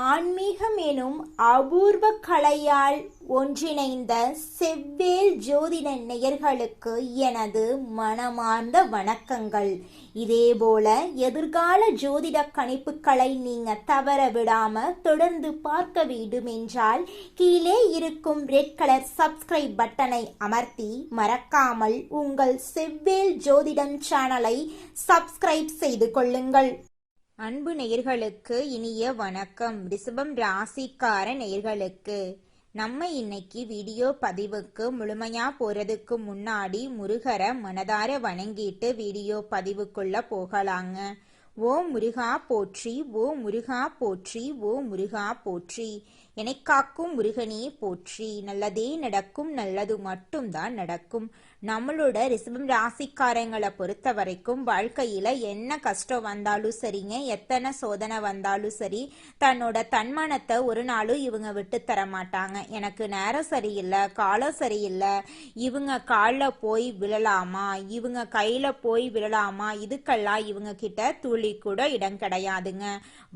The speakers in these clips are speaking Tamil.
ஆன்மீகம் எனும் அபூர்வ கலையால் ஒன்றிணைந்த செவ்வேல் ஜோதிட நேயர்களுக்கு எனது மனமார்ந்த வணக்கங்கள். இதேபோல எதிர்கால ஜோதிட கணிப்புகளை நீங்க தவற விடாம தொடர்ந்து பார்க்க வேண்டும் என்றால் கீழே இருக்கும் ரெட் கலர் சப்ஸ்கிரைப் பட்டனை அமர்த்தி மறக்காமல் உங்கள் செவ்வேல் ஜோதிடம் சேனலை சப்ஸ்கிரைப் செய்து கொள்ளுங்கள். அன்பு நேயர்களுக்கு இனிய வணக்கம். ரிஷபம் ராசிக்கார நேயர்களுக்கு நம்ம இன்னைக்கு வீடியோ பதிவுக்கு முழுமையா போறதுக்கு முன்னாடி முருகரை மனதார வணங்கிட்டு வீடியோ பதிவுக்குள்ள போகலாங்க. ஓ முருகா போற்றி, ஓ முருகா போற்றி, ஓ முருகா போற்றி. என்னை காக்கும் முருகனே போற்றி. நல்லதே நடக்கும், நல்லது மட்டும்தான் நடக்கும். நம்மளோட ரிஷபம் ராசிக்காரங்களை பொறுத்த வரைக்கும் வாழ்க்கையில என்ன கஷ்டம் வந்தாலும் சரிங்க, எத்தனை சோதனை வந்தாலும் சரி, தன்னோட தன்மானத்தை ஒரு நாளும் இவங்க விட்டு தர மாட்டாங்க. எனக்கு நேரம் சரியில்லை, காலம் சரியில்லை, இவங்க காலில் போய் விழலாமா, இவங்க கையில போய் விழலாமா, இதுக்கெல்லாம் இவங்க கிட்ட துளி கூட இடம் கிடையாதுங்க.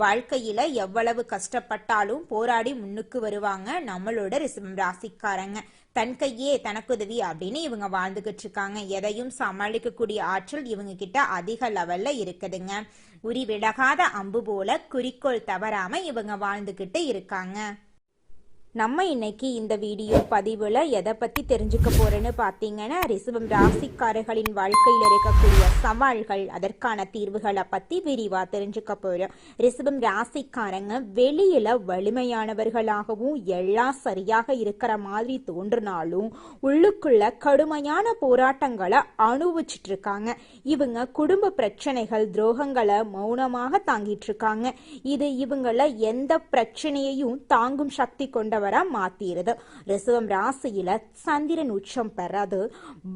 வாழ்க்கையில எவ்வளவு கஷ்டப்பட்டாலும் போராடி முன்னுக்கு வருவாங்க நம்மளோட ரிஷபம் ராசிக்காரங்க. தன் கையே தனக்குதவி அப்படின்னு இவங்க வாழ்ந்துகிட்டு இருக்காங்க. எதையும் சமாளிக்கக்கூடிய ஆற்றல் இவங்க கிட்ட அதிக லெவல்ல இருக்குதுங்க. உரி விலகாத அம்பு போல குறிக்கோள் தவறாம இவங்க வாழ்ந்துகிட்டு இருக்காங்க. நம்ம இன்னைக்கு இந்த வீடியோ பதிவில் எதை பற்றி தெரிஞ்சுக்க போகிறேன்னு பார்த்தீங்கன்னா, ரிஷபம் ராசிக்காரர்களின் வாழ்க்கையில் இருக்கக்கூடிய சவால்கள், அதற்கான தீர்வுகளை பற்றி விரிவாக தெரிஞ்சுக்க போகிறோம். ரிஷபம் ராசிக்காரங்க வெளியில் வலிமையானவர்களாகவும் எல்லாம் சரியாக இருக்கிற மாதிரி தோன்றினாலும் உள்ளுக்குள்ள கடுமையான போராட்டங்களை அனுபவிச்சுட்டு இருக்காங்க. இவங்க குடும்ப பிரச்சனைகள், துரோகங்களை மௌனமாக தாங்கிட்டு இருக்காங்க. இது இவங்கள எந்த பிரச்சனையையும் தாங்கும் சக்தி கொண்ட மாத்திருது. ரிஷபம் ராசியில சந்திரன் உச்சம் பெறாது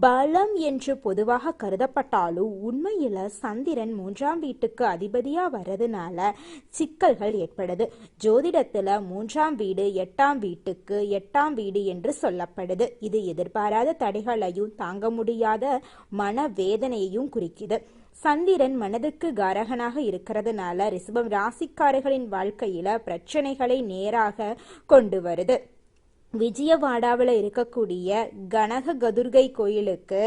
பலம் என்று பொதுவாக கருதப்பட்டாலும் உண்மையில சந்திரன் 3ஆம் வீட்டுக்கு அதிபதியா வர்றதுனால சிக்கல்கள் ஏற்படுது. ஜோதிடத்துல 3ஆம் வீடு 8ஆம் வீட்டுக்கு 8ஆம் வீடு என்று சொல்லப்படுது. இது எதிர்பாராத தடைகளையும் தாங்க முடியாத மனவேதனையையும் குறிக்குது. சந்திரன் மனதுக்கு காரகனாக இருக்கிறதுனால ரிஷபம் ராசிக்காரர்களின் வாழ்க்கையில பிரச்சனைகளை நேராக கொண்டு வருது. விஜயவாடாவில் இருக்கக்கூடிய கனக கதுர்கை கோயிலுக்கு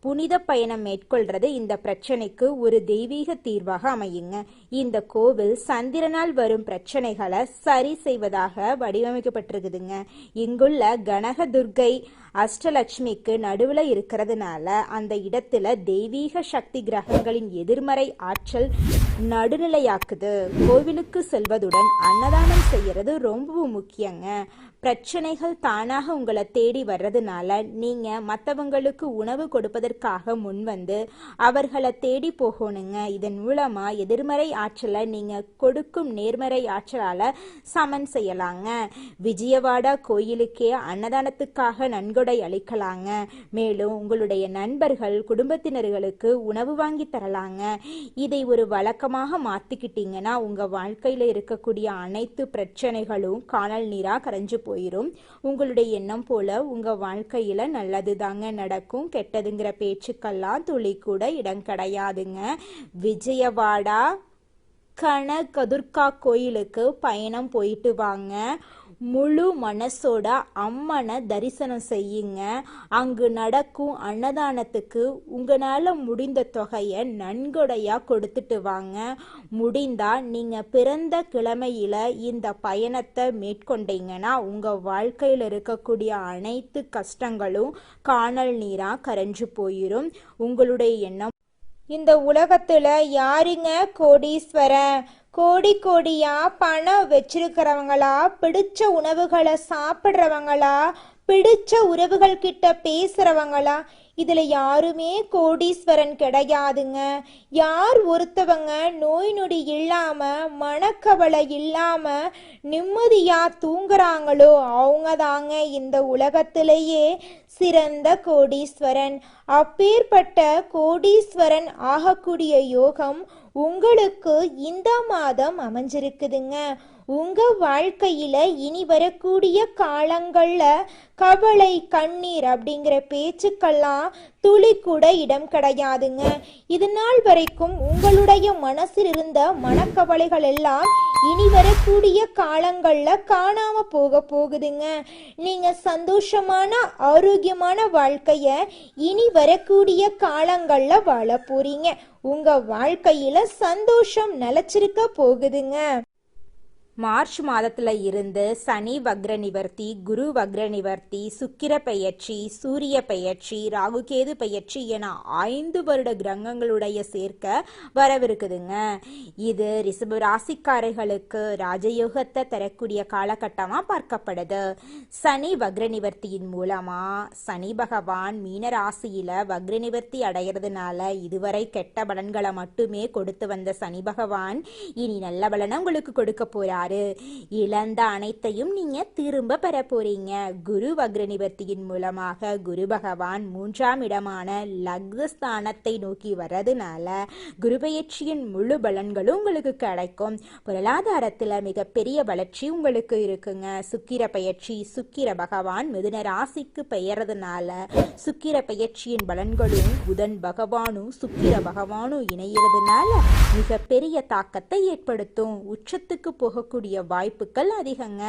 புனித பயணம் மேற்கொள்றது இந்த பிரச்சனைக்கு ஒரு தெய்வீக தீர்வாக அமையுங்க. இந்த கோவில் சந்திரனால் வரும் பிரச்சனைகளை சரி செய்வதாக வடிவமைக்கப்பட்டிருக்குதுங்க. இங்குள்ள கனக துர்கை அஷ்டலட்சுமிக்கு நடுவுல இருக்கிறதுனால அந்த இடத்துல தெய்வீக சக்தி கிரகங்களின் எதிர்மறை ஆற்றல் நடுநிலையாக்குது. கோவிலுக்கு செல்வதுடன் அன்னதானம் செய்யறது ரொம்பவும் முக்கியங்க. பிரச்சனைகள் தானாக உங்களை தேடி வர்றதுனால நீங்க மற்றவங்களுக்கு உணவு கொடுப்பதற்காக முன்வந்து அவர்களை தேடி போகணுங்க. இதன் மூலமா எதிர்மறை ஆற்றலை நீங்க கொடுக்கும் நேர்மறை ஆற்றலால சமன் செய்யலாங்க. விஜயவாடா கோயிலுக்கே அன்னதானத்துக்காக நன்கொடை அளிக்கலாங்க. மேலும் உங்களுடைய நண்பர்கள், குடும்பத்தினர்களுக்கு உணவு வாங்கி தரலாங்க. இதை ஒரு வழக்கமாக மாத்திக்கிட்டீங்கன்னா உங்க வாழ்க்கையில இருக்கக்கூடிய அனைத்து பிரச்சனைகளும் காணல் நீரா கரைஞ்சு போயிரும். உங்களுடைய எண்ணம் போல உங்க வாழ்க்கையில நல்லது தாங்க நடக்கும். கெட்டதுங்கிற பேச்சுக்கெல்லாம் துளி கூட இடம் கிடையாதுங்க. விஜயவாடா கனகதுர்கா கோயிலுக்கு பயணம் போயிட்டு வாங்க. முழு மனசோட அம்மனை தரிசனம் செய்யுங்க. அங்கு நடக்கும் அன்னதானத்துக்கு உங்களால முடிந்த தொகையை நன்கொடையா கொடுத்துட்டு வாங்க. முடிந்தா நீங்க பிறந்த கிழமையில இந்த பயணத்தை மேற்கொண்டீங்கன்னா உங்க வாழ்க்கையில் இருக்கக்கூடிய அனைத்து கஷ்டங்களும் காணல் நீரா கரைஞ்சு போயிரும். உங்களுடைய எண்ணம், இந்த உலகத்துல யாருங்க கோடீஸ்வரன்? கோடி கோடியா பணம் வச்சிருக்கிறவங்களா, பிடிச்ச உணவுகளை சாப்பிட்றவங்களா, பிடிச்ச உறவுகள் கிட்ட பேசுறவங்களா? இதுல யாருமே கோடீஸ்வரன் கிடையாதுங்க. யார் ஒருத்தவங்க நோய் நொடி இல்லாம, மனக்கவலை இல்லாம நிம்மதியா தூங்குறாங்களோ அவங்க தாங்க இந்த உலகத்திலேயே சிறந்த கோடீஸ்வரன். அப்பேற்பட்ட கோடீஸ்வரன் ஆகக்கூடிய யோகம் உங்களுக்கு இந்த மாதம் அமைஞ்சிருக்குதுங்க. உங்க வாழ்க்கையில இனி வரக்கூடிய காலங்கள்ல கவலை கண்ணீர் அப்படிங்கிற பேச்சுக்கெல்லாம் துளி கூட இடம் கிடையாதுங்க. இது நாள் வரைக்கும் உங்களுடைய மனசில் இருந்த மனக்கவலைகள் எல்லாம் இனி வரக்கூடிய காலங்கள்ல காணாம போகுதுங்க. நீங்க சந்தோஷமான ஆரோக்கியமான வாழ்க்கைய இனி வரக்கூடிய காலங்கள்ல வாழ போறீங்க. உங்க வாழ்க்கையில சந்தோஷம் நிலைச்சிருக்க போகுதுங்க. மார்ச் மாதத்துல இருந்து சனி வக்ர நிவர்த்தி, குரு வக்ர நிவர்த்தி, சுக்கிர பெயர்ச்சி, சூரிய பெயர்ச்சி, ராகுகேது பெயர்ச்சி என 5 வருட கிரகங்களுடைய சேர்க்க வரவிருக்குதுங்க. இது ரிஷப ராசிக்காரர்களுக்கு ராஜயோகத்தை தரக்கூடிய காலகட்டமா பார்க்கப்படுது. சனி வக்ர நிவர்த்தியின் மூலமா சனி பகவான் மீன ராசியில வக்ர நிவர்த்தி அடைகிறதுனால இதுவரை கெட்ட பலன்களை மட்டுமே கொடுத்து வந்த சனி பகவான் இனி நல்ல பலனை உங்களுக்கு கொடுக்க போறார். இழந்த அனைத்தையும் நீங்க திரும்ப பெற போறீங்க. குரு வக்ர நிவர்த்தியின் மூலமாக குரு பகவான் 3ஆம் இடமான லக்னஸ்தானத்தை நோக்கி வர்றதுனால குரு பெயர்ச்சியின் முழு பலன்களும் உங்களுக்கு கிடைக்கும். பொருளாதாரத்துல மிகப்பெரிய வளர்ச்சி உங்களுக்கு இருக்குங்க. சுக்கிர பெயர்ச்சி, சுக்கிர பகவான் மிதுன ராசிக்கு பெயர்றதுனால சுக்கிர பெயர்ச்சியின் பலன்களும் புதன் பகவானும் சுக்கிர பகவானும் இணையறதுனால மிகப்பெரிய தாக்கத்தை ஏற்படுத்தும். உச்சத்துக்கு போக வாய்ப்புகள் அதிகங்க.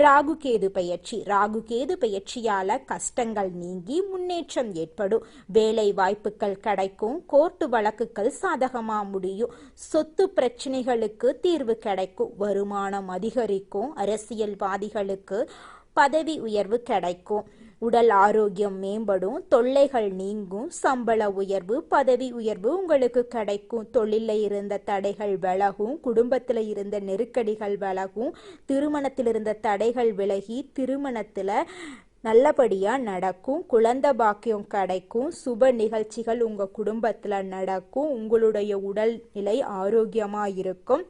ராகு கேது பெயர்ச்சி, ராகு கேது பெயர்ச்சியால கஷ்டங்கள் நீங்கி முன்னேற்றம் ஏற்படும். வேலை வாய்ப்புகள் கிடைக்கும். கோர்ட்டு வழக்குகள் சாதகமா முடியும். சொத்து பிரச்சனைகளுக்கு தீர்வு கிடைக்கும். வருமானம் அதிகரிக்கும். அரசியல்வாதிகளுக்கு பதவி உயர்வு கிடைக்கும். உடல் ஆரோக்கியம் மேம்படும். தொல்லைகள் நீங்கும். சம்பள உயர்வு, பதவி உயர்வு உங்களுக்கு கிடைக்கும். தொழில இருந்த தடைகள் விலகும். குடும்பத்தில் இருந்த நெருக்கடிகள் விலகும். திருமணத்தில் இருந்த தடைகள் விலகி திருமணத்தில் நல்லபடியாக நடக்கும். குழந்தை பாக்கியம் கிடைக்கும். சுப நிகழ்ச்சிகள் உங்கள் குடும்பத்தில் நடக்கும். உங்களுடைய உடல்நிலை ஆரோக்கியமாக இருக்கும்.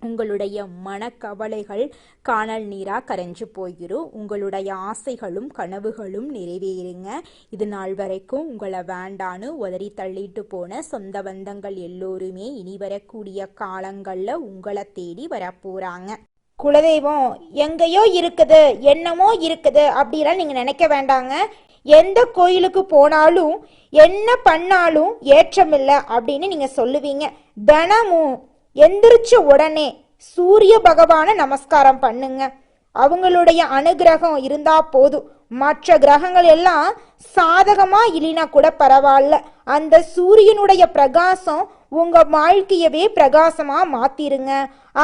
உங்களுடைய மனக்கவலைகள் காணல் நீரா கரைஞ்சு போயிடும். உங்களுடைய ஆசைகளும் கனவுகளும் நிறைவேறுங்க. இது நாள் வரைக்கும் உங்களை வேண்டான்னு உதறி தள்ளிட்டு போன சொந்த பந்தங்கள் எல்லோருமே இனி வரக்கூடிய காலங்கள்ல உங்களை தேடி வரப்போறாங்க. குலதெய்வம் எங்கேயோ இருக்குது, என்னமோ இருக்குது அப்படிலாம் நீங்க நினைக்க வேண்டாங்க. எந்த கோயிலுக்கு போனாலும் என்ன பண்ணாலும் ஏற்றமில்லை அப்படின்னு நீங்க சொல்லுவீங்க. தினமும் எந்திரிச்ச உடனே சூரிய பகவானை நமஸ்காரம் பண்ணுங்க. அவங்களுடைய அனுகிரகம் இருந்தா போதும். மற்ற கிரகங்கள் எல்லாம் சாதகமா இல்லைனா கூட பரவாயில்ல. அந்த சூரியனுடைய பிரகாசம் உங்க வாழ்க்கையவே பிரகாசமா மாத்திருங்க.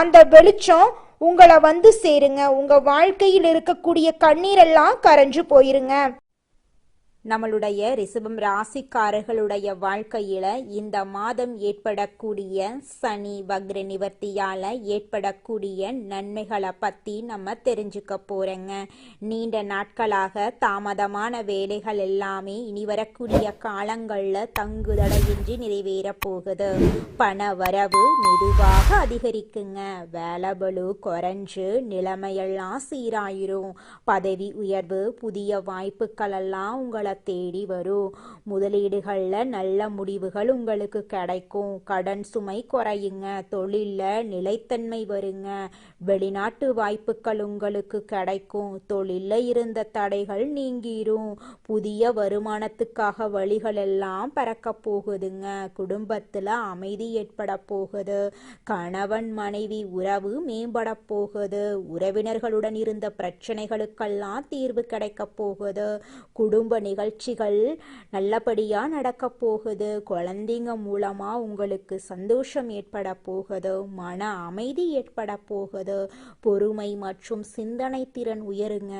அந்த வெளிச்சம் உங்களை வந்து சேருங்க. உங்க வாழ்க்கையில் இருக்கக்கூடிய கண்ணீரெல்லாம் கரைஞ்சு போயிருங்க. நம்மளுடைய ரிஷபம் ராசிக்காரர்களுடைய வாழ்க்கையில இந்த மாதம் ஏற்படக்கூடிய சனி வக்ர நிவர்த்தியால ஏற்படக்கூடிய நன்மைகளை பத்தி நம்ம தெரிஞ்சுக்க போறோங்க. நீண்ட நாட்களாக தாமதமான வேலைகள் எல்லாமே இனி வரக்கூடிய காலங்கள்ல தங்குதடையின்றி நிறைவேற போகுது. பண வரவு மெதுவாக அதிகரிக்குங்க. வேலைபளு குறைஞ்சு நிலைமையெல்லாம் சீராயிரும். பதவி உயர்வு, புதிய வாய்ப்புகள் எல்லாம் உங்களை தேடி வரும். முதலீடுகள்ல நல்ல முடிவுகள் உங்களுக்கு கிடைக்கும். கடன் சுமை குறையுங்க. தொழில்ல நிலைத்தன்மை வருங்க. வெளிநாட்டு வாய்ப்புகள் உங்களுக்கு கிடைக்கும். தொழில்ல இருந்த தடைகள் நீங்கிரும். புதிய வருமானத்துக்காக வழிகள் எல்லாம் பறக்க போகுதுங்க. குடும்பத்துல அமைதி ஏற்பட போகுது. கணவன் மனைவி உறவு மேம்பட போகுது. உறவினர்களுடன் இருந்த பிரச்சனைகளுக்கெல்லாம் தீர்வு கிடைக்க போகுது. குடும்ப நிகழ்ச்சிகள் நல்லபடியா நடக்க போகுது. குழந்தைங்க மூலமா உங்களுக்கு சந்தோஷம் ஏற்பட போகுது. மன அமைதி ஏற்பட போகுது. பொறுமை மற்றும் சிந்தனை திறன் உயருங்க.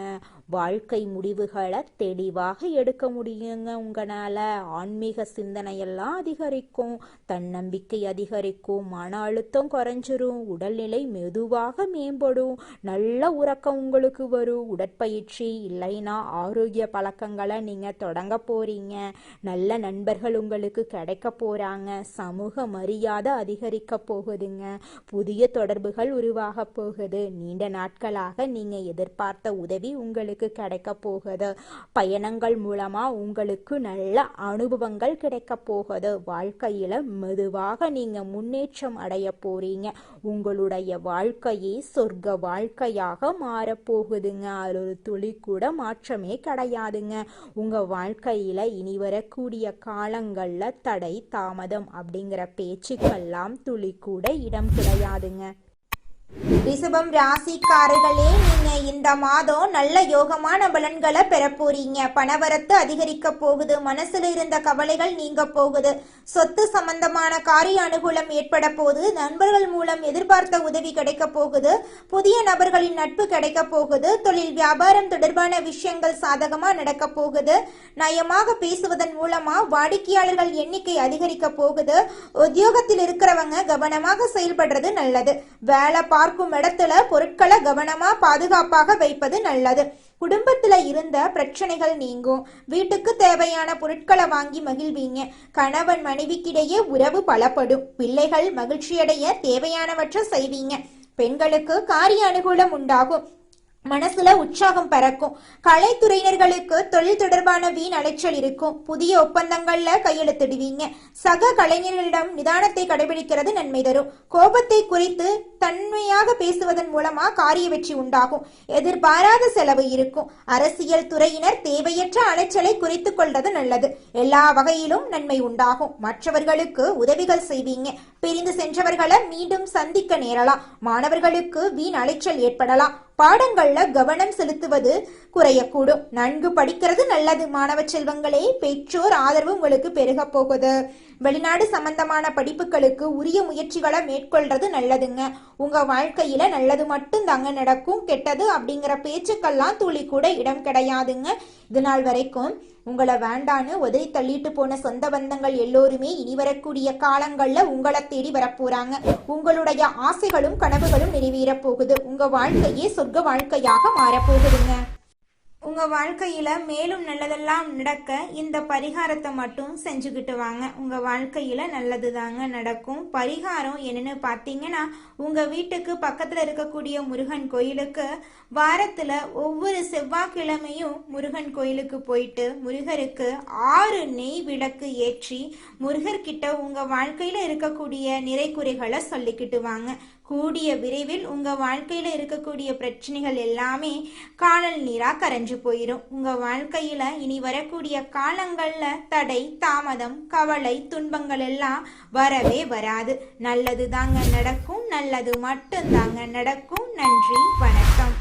வாழ்க்கை முடிவுகளை தெளிவாக எடுக்க முடியுங்க. உங்களால ஆன்மீக சிந்தனையெல்லாம் அதிகரிக்கும். தன்னம்பிக்கை அதிகரிக்கும். மன அழுத்தம் குறைஞ்சிரும். உடல்நிலை மெதுவாக மேம்படும். நல்ல உறக்கம் உங்களுக்கு வரும். உடற்பயிற்சி இல்லைன்னா ஆரோக்கிய பழக்கங்களை நீங்க தொடங்க போறீங்க. நல்ல நண்பர்கள் உங்களுக்கு கிடைக்க போறாங்க. சமூக மரியாதை அதிகரிக்க போகுதுங்க. புதிய தொடர்புகள் உருவாக போகுது. நீண்ட நாட்களாக நீங்க எதிர்பார்த்த உதவி உங்களுக்கு கிடைக்க போகுது. பயணங்கள் மூலமா உங்களுக்கு நல்ல அனுபவங்கள் கிடைக்க போகுது. வாழ்க்கையில மெதுவாக நீங்க முன்னேற்றம் அடைய போறீங்க. உங்களுடைய வாழ்க்கையே சொர்க்க வாழ்க்கையாக மாறப்போகுதுங்க. அது ஒரு துளி கூட மாற்றமே கிடையாதுங்க. உங்க வாழ்க்கையில இனி வரக்கூடிய காலங்கள்ல தடை தாமதம் அப்படிங்கிற பேச்சுக்கெல்லாம் துளி கூட இடம் கிடையாதுங்க. ரிஷபம் ராசிக்காரர்களே, நீங்க இந்த மாதம் நல்ல யோகமான பலன்களை பெற போறீங்க. பணவரத்து அதிகரிக்க போகுது. மனசுல இருந்த கவலைகள் நீங்க போகுது. சொத்து சம்பந்தமான காரிய அனுகூலம் ஏற்பட போகுது. நண்பர்கள் மூலம் எதிர்பார்த்த உதவி கிடைக்க போகுது. புதிய நபர்களின் நட்பு கிடைக்க போகுது. தொழில் வியாபாரம் தொடர்பான விஷயங்கள் சாதகமா நடக்க போகுது. நயமாக பேசுவதன் மூலமா வாடிக்கையாளர்கள் எண்ணிக்கை அதிகரிக்க போகுது. உத்தியோகத்தில் இருக்கிறவங்க கவனமாக செயல்படுறது நல்லது. வேலை பார்க்கும் இடத்துல பொருட்களை கவனமா பாதுகாப்பாக வைப்பது நல்லது. குடும்பத்துல இருந்த பிரச்சனைகள் நீங்கும். வீட்டுக்கு தேவையான பொருட்களை வாங்கி மகிழ்வீங்க. கணவன் மனைவிக்கிடையே உறவு பலப்படும். பிள்ளைகள் மகிழ்ச்சியடைய தேவையானவற்றை செய்வீங்க. பெண்களுக்கு காரிய அனுகூலம் உண்டாகும். மனசுல உற்சாகம் பறக்கும். கலைத்துறையினர்களுக்கு தொழில் தொடர்பான வீண் அலைச்சல் இருக்கும். புதிய ஒப்பந்தங்கள்ல கையெழுத்திடுவீங்க. சக கலைஞர்களிடம் நிதானத்தை கடைபிடிக்கிறது நன்மை தரும். கோபத்தை குறித்து தன்மையாக பேசுவதன் மூலமா காரிய வெற்றி உண்டாகும். எதிர்பாராத செலவு இருக்கும். அரசியல் துறையினர் தேவையற்ற அலைச்சலை குறித்துக் கொள்வது நல்லது. எல்லா வகையிலும் நன்மை உண்டாகும். மற்றவர்களுக்கு உதவிகள் செய்வீங்க. பிரிந்து சென்றவர்களை மீண்டும் சந்திக்க நேரலாம். மாணவர்களுக்கு வீண் அலைச்சல் ஏற்படலாம். பாடங்கள்ல கவனம் செலுத்துவது குறையக்கூடும். நன்கு படிக்கிறது நல்லது. மாணவ செல்வங்களே, பெற்றோர் ஆதரவு உங்களுக்கு பெருக போகுது. வெளிநாடு சம்பந்தமான படிப்புகளுக்கு உரிய முயற்சிகளை மேற்கொள்றது நல்லதுங்க. உங்க வாழ்க்கையில நல்லது மட்டும் தாங்க நடக்கும். கெட்டது அப்படிங்கிற பேச்சுக்கெல்லாம் துளி கூட இடம் கிடையாதுங்க. இது நாள் வரைக்கும் உங்களை வேண்டான்னு உதறி தள்ளிட்டு போன சொந்த பந்தங்கள் எல்லோருமே இனி வரக்கூடிய காலங்கள்ல உங்களை தேடி வரப்போறாங்க. உங்களுடைய ஆசைகளும் கனவுகளும் நிறைவேற போகுது. உங்க வாழ்க்கையே சொர்க்க வாழ்க்கையாக மாறப்போகுதுங்க. உங்க வாழ்க்கையில மேலும் நல்லதெல்லாம் நடக்க இந்த பரிகாரத்தை மட்டும் செஞ்சுக்கிட்டு வாங்க. உங்க வாழ்க்கையில நல்லது தாங்க நடக்கும். பரிகாரம் என்னன்னு பார்த்தீங்கன்னா, உங்க வீட்டுக்கு பக்கத்துல இருக்கக்கூடிய முருகன் கோயிலுக்கு வாரத்துல ஒவ்வொரு செவ்வாய்க்கிழமையும் முருகன் கோயிலுக்கு போயிட்டு முருகருக்கு 6 நெய் விளக்கு ஏற்றி முருகர்கிட்ட உங்க வாழ்க்கையில இருக்கக்கூடிய நிறைகுறைகளை சொல்லிக்கிட்டு வாங்க. கூடிய விரைவில் உங்க வாழ்க்கையில இருக்கக்கூடிய பிரச்சனைகள் எல்லாமே காணல் நீரா கரைஞ்சு போயிடும். உங்க வாழ்க்கையில இனி வரக்கூடிய காலங்கள்ல தடை தாமதம் கவலை துன்பங்கள் எல்லாம் வரவே வராது. நல்லது தாங்க நடக்கும். நல்லது மட்டும் தாங்க நடக்கும். நன்றி, வணக்கம்.